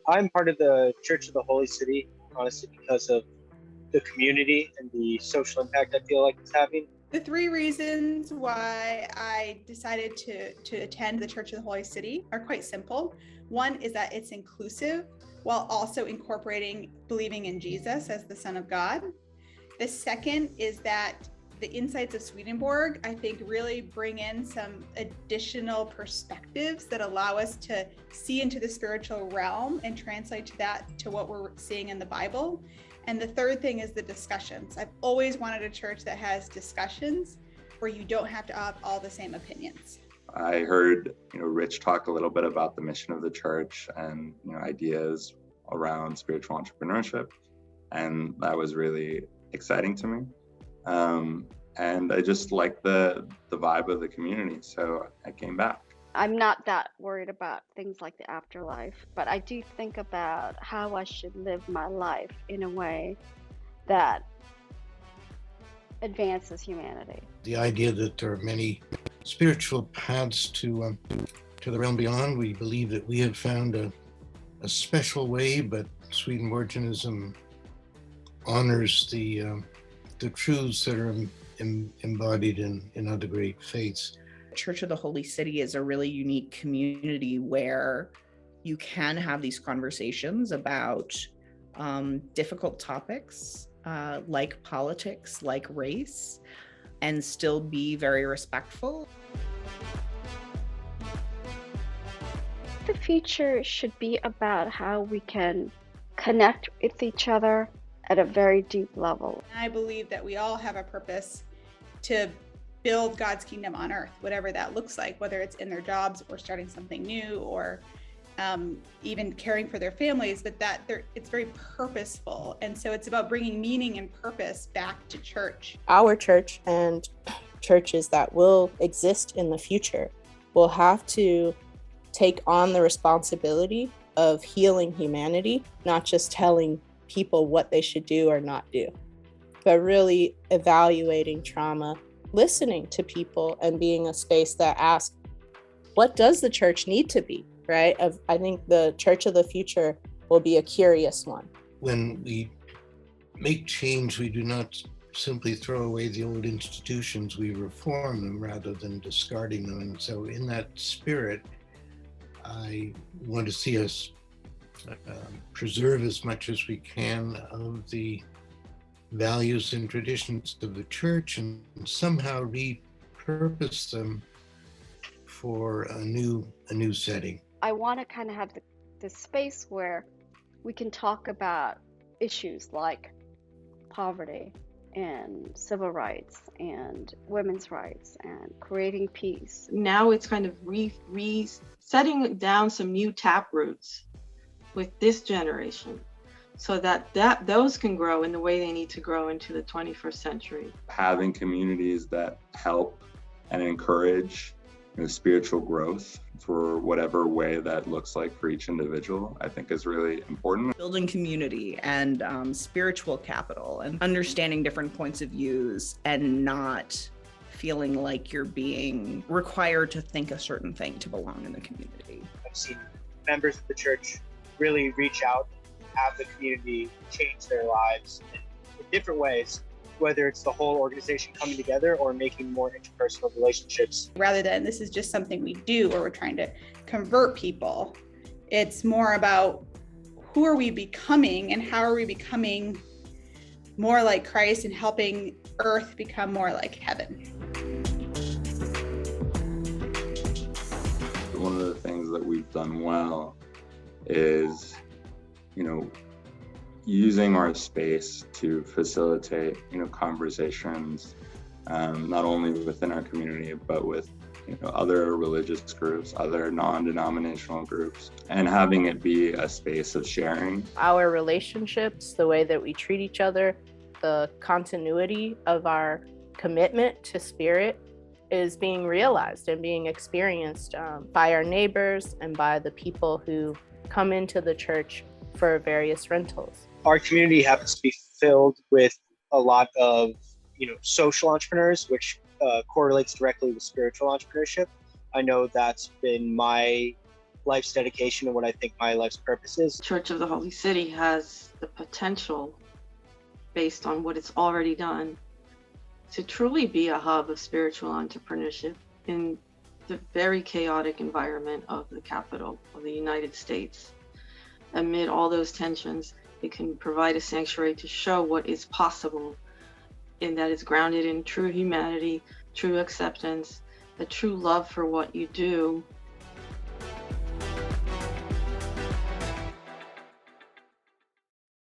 I'm part of the Church of the Holy City, honestly, because of the community and the social impact I feel like it's having. The three reasons why I decided to attend the Church of the Holy City are quite simple. One is that it's inclusive while also incorporating believing in Jesus as the Son of God. The second is that the insights of Swedenborg, I think, really bring in some additional perspectives that allow us to see into the spiritual realm and translate that to what we're seeing in the Bible. And the third thing is the discussions. I've always wanted a church that has discussions where you don't have to have all the same opinions. I heard, Rich talk a little bit about the mission of the church and, ideas around spiritual entrepreneurship. And that was really exciting to me. And I just liked the vibe of the community. So I came back. I'm not that worried about things like the afterlife, but I do think about how I should live my life in a way that advances humanity. The idea that there are many spiritual paths to the realm beyond. We believe that we have found a special way, but Swedenborgianism honors the truths that are embodied in other great faiths. Church of the Holy City is a really unique community where you can have these conversations about difficult topics like politics, like race, and still be very respectful. The future should be about how we can connect with each other at a very deep level. I believe that we all have a purpose to build God's kingdom on earth, whatever that looks like, whether it's in their jobs or starting something new or even caring for their families, but it's very purposeful. And so it's about bringing meaning and purpose back to church. Our church and churches that will exist in the future will have to take on the responsibility of healing humanity, not just telling people what they should do or not do, but really evaluating trauma, listening to people, and being a space that asks, what does the church need to be, right? I think the church of the future will be a curious one. When we make change, we do not simply throw away the old institutions, we reform them rather than discarding them. And so in that spirit, I want to see us preserve as much as we can of the values and traditions of the church and somehow repurpose them for a new setting. I want to kind of have this space where we can talk about issues like poverty and civil rights and women's rights and creating peace. Now it's kind of setting down some new taproots with this generation so that those can grow in the way they need to grow into the 21st century. Having communities that help and encourage spiritual growth for whatever way that looks like for each individual, I think is really important. Building community and spiritual capital and understanding different points of views and not feeling like you're being required to think a certain thing to belong in the community. I've seen members of the church really reach out, have the community change their lives in different ways, whether it's the whole organization coming together or making more interpersonal relationships. Rather than this is just something we do or we're trying to convert people, it's more about who are we becoming and how are we becoming more like Christ and helping earth become more like heaven. One of the things that we've done well is, using our space to facilitate, conversations, not only within our community, but with, other religious groups, other non-denominational groups, and having it be a space of sharing. Our relationships, the way that we treat each other, the continuity of our commitment to spirit is being realized and being experienced by our neighbors and by the people who come into the church for various rentals. Our community happens to be filled with a lot of, social entrepreneurs, which correlates directly with spiritual entrepreneurship. I know that's been my life's dedication and what I think my life's purpose is. Church of the Holy City has the potential, based on what it's already done, to truly be a hub of spiritual entrepreneurship in the very chaotic environment of the capital of the United States. Amid all those tensions, it can provide a sanctuary to show what is possible, in that it's grounded in true humanity, true acceptance, a true love for what you do,